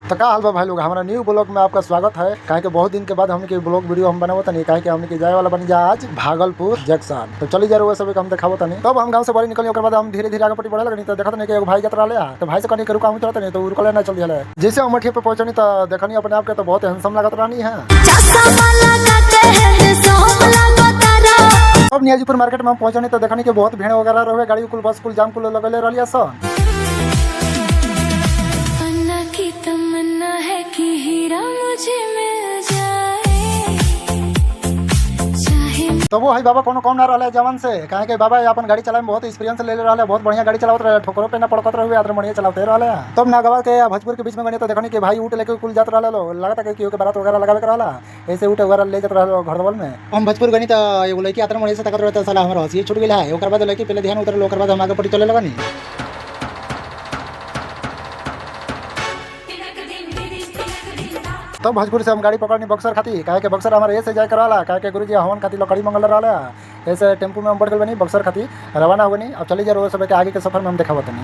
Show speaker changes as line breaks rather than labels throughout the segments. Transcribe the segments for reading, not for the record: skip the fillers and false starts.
तो का हाल बा भाई लोग, हमारा न्यू ब्लॉग में आपका स्वागत है। काहे के बहुत दिन के बाद हमने के ब्लॉग वीडियो हम बनावत नहीं, काहे के हमने के जाए वाला बनी जा आज भागलपुर जंक्शन। तो चली जा रहे सब हम दिखावत नहीं। तब हम गांव से बाहर निकली, ओकर बाद हम धीरे धीरे आगे पटी बढ़े लगनी। तो देखत नहीं कि एगो भाई जतरा ले तो भाई से कहनी के रुका, हम चलत नहीं तो रुकले ना चल दिया। जैसे हम मठिया पे पहुंचनी तो देखनी अपने आप के तो बहुत हैंडसम लागत रहनी है। अब नियाजीपुर मार्केट में हम पहुंचनी तो देखनी कि बहुत भीड़ वगैरह रहे, गाड़ी कुल बस कुल जाम कुल लगले रहलिया सब। तो वो है बाबा कोनो कौन ना रहा जवान से, कहे के बाबा अपन गाड़ी चलाए में बहुत एक्सपीरियंस ले रहा है, बहुत बढ़िया गाड़ी चलावत रहे, ठोकरों पे ना पड़कत रहे, आदर बढ़िया चलाते रहा। तब नागवा के भोजपुर के बीच में गए तो देखनी कि भाई ऊँट लेके कुल जात रहा लो, लगता है कि बारात वगैरह लगावे रहा, ऐसे ऊँट वगैरह ले जात रहा घर दवल में। हम भोजपुर गनी तो एगो लड़की आदर बढ़िया से तकत रहता साला हमारा हंसी छूट गया है। ओकर बाद लड़की पहले ध्यान उतर, ओकर बाद हम आगे पटी चले लगनी। तब भोजपुर से हम गाड़ी पकड़नी बक्सर खाती, काहे के बक्सर हमारे ऐसे जाए कराला, काहे के गुरुजी हवन खाती लकड़ी मंगल रहा, ऐसे टेम्पू में हम बढ़ गए बनी बक्सर खाती रवाना हो गनी। अब चली जा रहे सब के आगे के सफर में हम देखा बतनी।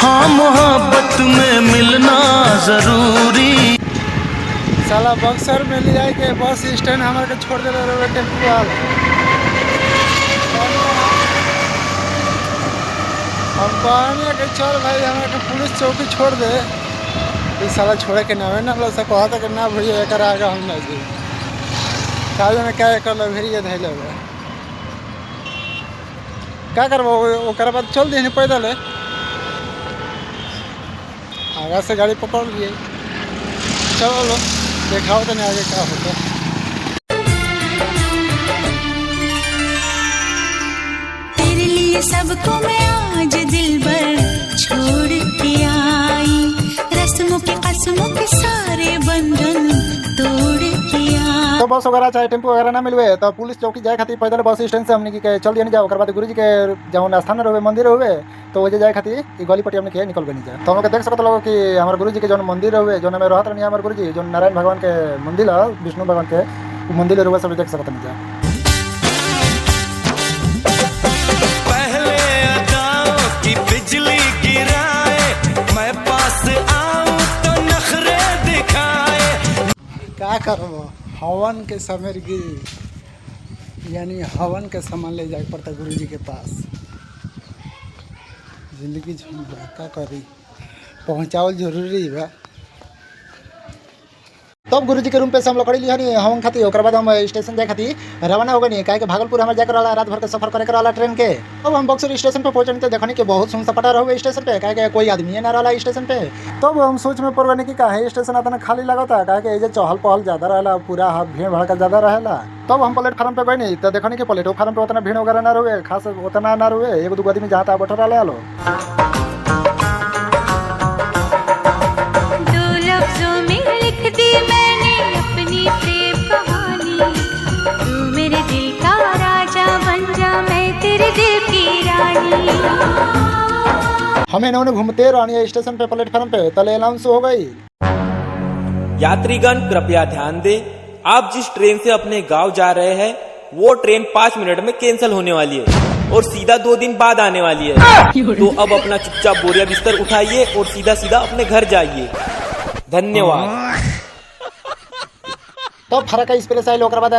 हाँ मोहब्बत में मिलना जरूरी।
साला बक्सर में ले जाए के बस स्टैंड हमारे के छोड़ दे रहे टेम्पू वाला। हम कहने के चल भाई हमारे के पुलिस चौकी छोड़ दे, इस साला छोड़े के ना ना लोग सब कहता कि ना भैया एक आगे हम ना जी काज में क्या कर लो भेड़िए धैले क्या करबो। ओकर बाद चल दी पैदल आगे से गाड़ी पकड़ लिए, चलो लो देखाओ तो नहीं आगे क्या होता।
तेरे लिए सबको मैं आज दिल भर छोड़ के आई, रस्मों के कसमों के सारे बंधन तोड़ के आई।
तो बस वगैरह चाहे टेम्पो वगैरह ना मिलवे तो पुलिस चौकी जाए खातिर पैदल बस स्टैंड से हमने के चल दिया जाओ। ओकर बाद गुरुजी के जौन स्थान रहे मंदिर हुए तो वजह जाए खातिर गली पट्टी हमने के निकल गई जाए। तो हम देख सकते लोग कि हमारे गुरुजी के जौन मंदिर हुए जो में रहत रही हमारे गुरुजी जो नारायण भगवान के मंदिर है, विष्णु भगवान के मंदिर हुए सब देख सकते नहीं जाए।
पहले अदाओं की बिजली गिराए, मैं पास आऊं तो नखरे दिखाए।
क्या करो हवन के समय यानी हवन के सामान ले जाए पड़ता गुरुजी के पास। जिंदगी क्या करी पहुँचावल जरूरी बा। तब गुरुजी के रूम पे से हम लकड़ी लिया नहीं हवन खाती। ओकर बाद हम स्टेशन जाए खाती रवाना हो गई, काहे के भागलपुर हमारे जाकर रहा रात भर के सफर करे रहा ट्रेन के। अब हम बक्सर स्टेशन पे पहुंचने तो देखनी कि बहुत सुन सपाटा रहे स्टेशन पे, काहे के कोई आदमी ना रहा स्टेशन पे। तब हम सोच में पड़ गए कि काहे स्टेशन इतना खाली लगता है, काहे के एजे चहल पहल ज्यादा रहा, पूरा भीड़ भड़का ज्यादा रहा। तब हम प्लेटफार्म पे गए नहीं तो देखनी कि प्लेटफार्म पे उतना भीड़ वगैरह ना रहे, खास उतना ना रहे, एगो दूगो आदमी जहाँ तहाँ बैठल रहा लो। हमें इन्होंने घूमते रानी स्टेशन पे प्लेटफार्म पे तले अनाउंस हो गई।
यात्रीगण कृपया ध्यान दें, आप जिस ट्रेन से अपने गांव जा रहे हैं वो ट्रेन 5 मिनट में कैंसिल होने वाली है और सीधा 2 दिन बाद आने वाली है। तो अब अपना चुपचाप बोरिया बिस्तर उठाइए और सीधा सीधा अपने घर जाइए। धन्यवाद।
तो फर्क है एक्सप्रेस आइल, ओकर बाद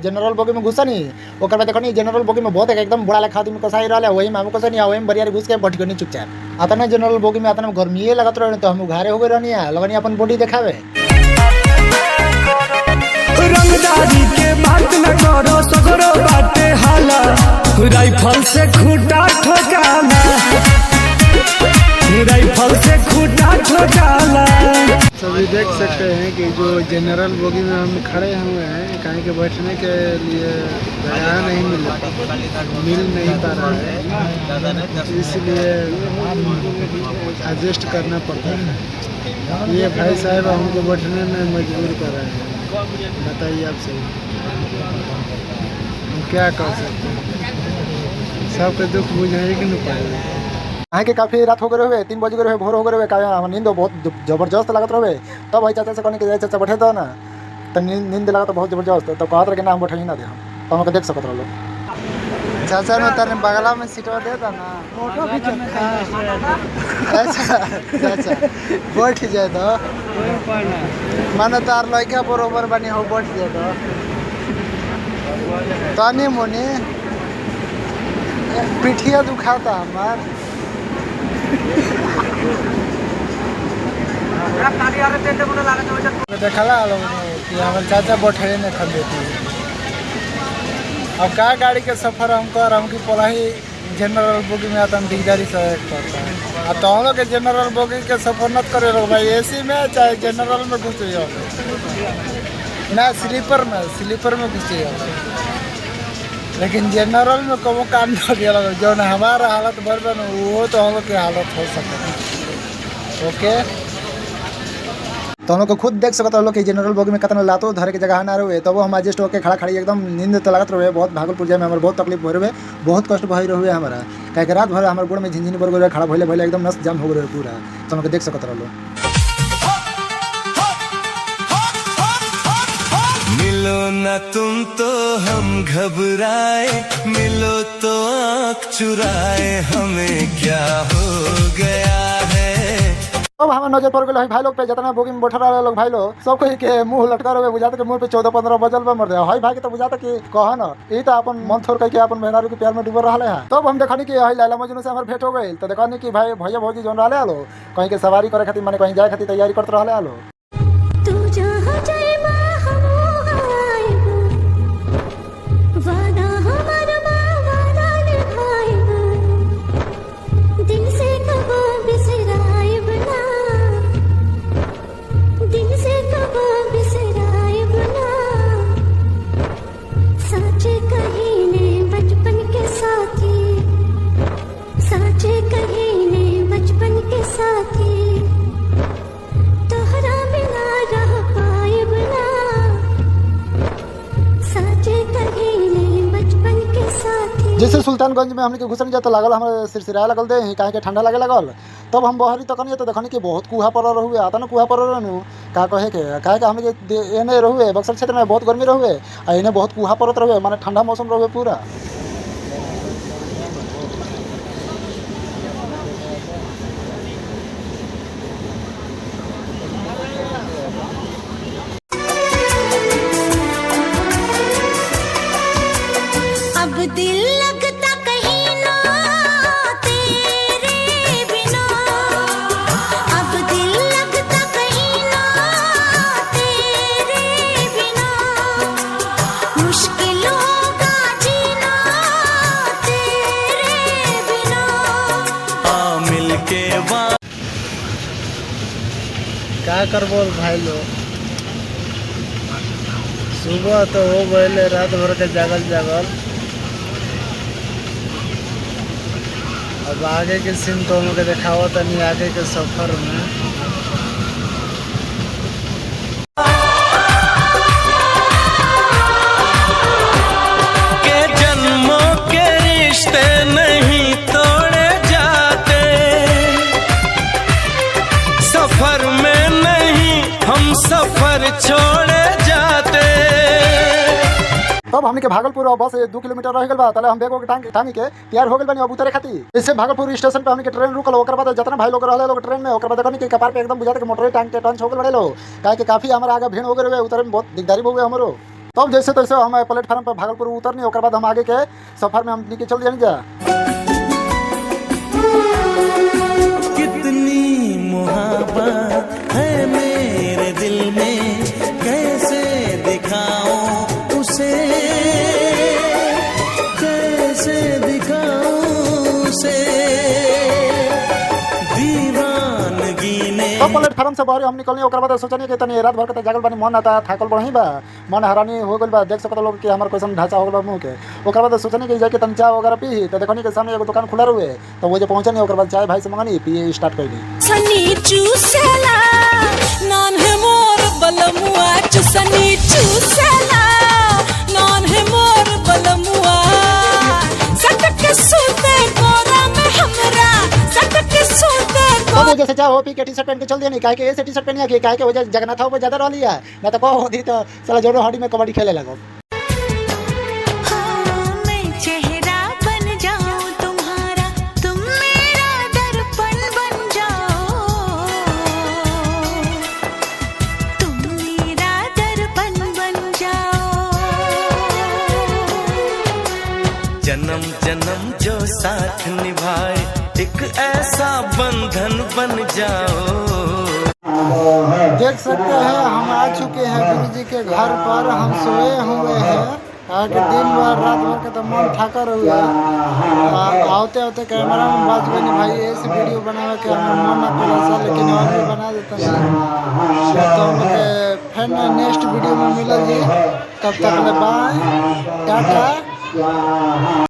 जनरल बोगी में घुसा नहीं। ओकर बाद देखो नहीं जनरल बोगी में बहुत एकदम बड़ा लेखा आदमी कसाई रहा, वही में हम कसा नहीं वही में बरियारी घुस के बैठ गई चुपचाप। आता ना जनरल बोगी में आता ना गर्मी लगत रहे तो हम घारे हो गए रहनी लगनी अपन बॉडी दिखावे।
रंगदारी के बात न करो, सगरो बाटे हाला, राइफल से खूंटा ठोकाला, राइफल से खूंटा ठोकाला।
सभी देख सकते हैं कि जो जनरल बोगी में हम खड़े हुए हैं, कहीं के बैठने के लिए जगह नहीं मिल नहीं पा रहा है, इसलिए एडजस्ट करना पड़ता है। ये भाई साहब हमको बैठने में मजबूर कर रहे हैं, बताइए आप सही हम क्या कर सकते हैं। सबके दुख बुझाए कि नहीं पाएगा।
अहाँ के काफ़ी रात हो गए रहे, 3 बज गए रहे, भोर हो गए रहे, नींद बहुत जबरदस्त लागत रहे। तब भाई चाचा से कहने के चाचा बैठे दो ना, तो नींद लगा तो बहुत जबरदस्त, तो कहत रहे कि ना हम बैठे ही ना दे हम, तो हमके देख सकत रहो। चाचा ने तारे बगला में सीटवा देता ना, फोटो अच्छा अच्छा बैठ जाए तो माने तार लड़का बरोबर बनी हो, बैठ जाए तो तनी मुनी पिठिया दुखाता हमार। देखला कि हमारे चाचा बैठे नहीं खन देती। अब का गाड़ी के सफर हम कर हम की पलाही जनरल बोगी में आता दिगदारी से करता है। अब तो हम लोग के जनरल बोगी के सफर मत करे लोग भाई, एसी में चाहे जनरल में घुसे हो ना, स्लीपर में घुसे हो, लेकिन जनरल में कबो काम न दिया जो न हमारा हालत बरबन वो तो हम लोग की हालत हो सके। ओके, तो हम लोग को खुद देख सकते हो लोग कि जनरल बोगी में कितना लातो धरे की जगह ना रहे, तब हम एडजस्ट होकर खड़ा खड़ी एकदम नींद तो लगत रहे। बहुत भागलपुर जाए में हमारे बहुत तकलीफ हो रहे, बहुत कष्ट भई रहे हमारा, कहीं रात भर हमारे गोड़ में झिनझिनी बर गए, खड़ा भले एकदम नस जाम हो रहे पूरा। तो हम देख सकते रहो।
मिलो न तुम तो हम घबराए, मिलो तो आँख चुराए, हमें क्या हो गया है।
अब हमारे नजर पड़ गए भाई लोग पे, जितना बोगी में बैठा रहे लोग भाई लोग सब कोई के मुंह लटका रहे, बुझाते के मुंह पे 14-15 बजल पे मर दे हाई भाई के, तो बुझाता कि कहा ना ये तो अपन मन थोड़ के अपन मेहरारू के प्यार में डूबल रहा है। तब हम देखनी कि हाई लैला मजनू से हमारे भेंट हो गई, तो देखनी कि भाई भैया भौजी जोन रहा लो कहीं के सवारी करे खातिर, माने कहीं जाए खातिर तैयारी करते रहा लो। जैसे सुल्तानगंज में हमने के घुसन जाते लागल हमारे सिरसिराए लगल दे काहे के ठंडा लगे लगल, तब हम बहरी तो कनी तो देखनी कि बहुत कुहा पड़ रहुए, आता ना कुहा पड़ रहनु का कहे के काहे के हमने के एने रहुए बक्सर क्षेत्र में बहुत गर्मी रहुए आ एने बहुत कुहा पड़त रहुए, माने ठंडा मौसम रहुए पूरा।
दिल लगता कहीं ना तेरे बिना, अब दिल लगता कहीं ना तेरे बिना, मुश्किल होगा जीना तेरे बिना।
मिलके
क्या करबो भाई लोग, सुबह तो हो गए रात भर के जागल, अब आगे के सीन तो हमके दिखाओ तनी आगे के सफर में।
के जन्मों के रिश्ते नहीं तोड़े जाते, सफर में नहीं हम सफर छोड़े जाते।
तब हमने के भागलपुर और बस 2 किलोमीटर रह गल बा, तले हम बैग टांगी के तैयार हो गल बनी अब उतरे खातिर। इससे भागलपुर स्टेशन पे हमने के ट्रेन रुकल, ओकर बाद जितना भाई लोग रहले लोग ट्रेन में, ओकर बाद देखनी कि कपार पे एकदम बुझाते के मोटर टांग के टंच हो गल बड़े लो, काहे कि काफी हमारा आगे भीड़ हो गए रहे, उतरे में बहुत दिकदारी हो गए हमरो। तब जैसे तैसे हम प्लेटफार्म पर भागलपुर उतरनी, ओकर बाद हम आगे के सफर में हम निकल चल जानी जा।
कितनी मोहब्बत है मेरे दिल में, कैसे दिखाऊं उसे, कैसे दिखाऊं उसे, दीवानगी ने।
तो प्लेटफार्म से बाहर हम निकलनी, ओकर बाद सोचनी कि तनी रात भर के जागल बानी, मन आता थाकल बढ़ही बा, मन हरानी हो गइल बा, देख सकत लोग कि हमार कैसन ढांचा हो गइल बा मुंह के। ओकर बाद सोचनी कि जाके तनी चाय वगैरह पी, तो देखनी के सामने एगो दुकान खुला रहुए, तो वो जे पहुंचनी ओकर बाद चाय भाई से मंगनी पिए स्टार्ट कइली।
सनी चूसला नान है मोर बलमुआ, चुसनी चूसला नान है मोर बलमुआ, सटक सूते गोरा में हमरा, सटक सूते
तो वजह से जाओ पी के टी शर्ट पहन के चल दिया नहीं काहे के ऐसे टी शर्ट पहनिया कि काहे के वजह जगन्नाथ हो ज़्यादा रह लिया ना तो कहो होती तो साला जोड़ो हड्डी में कबड्डी खेले लगो।
मैं चेहरा बन जाऊं तुम्हारा, तुम मेरा दर्पण बन जाओ, तुम मेरा दर्पण बन जाओ।
जन्म जन्म जो साथ निभाए एक ऐसा बंधन बन जाओ।
देख सकते हैं हम आ चुके हैं गुरु जी के घर पर, हम सोए हुए हैं आगे दिन भर रात भर का तो मन थका हुआ आते आते कैमरा में बात बनी भाई ऐसे वीडियो बनावे के हमारा मन ना पड़ा सा लेकिन और भी बना देता ना तो फिर नेक्स्ट वीडियो में मिला जी तब तक बाय टाटा।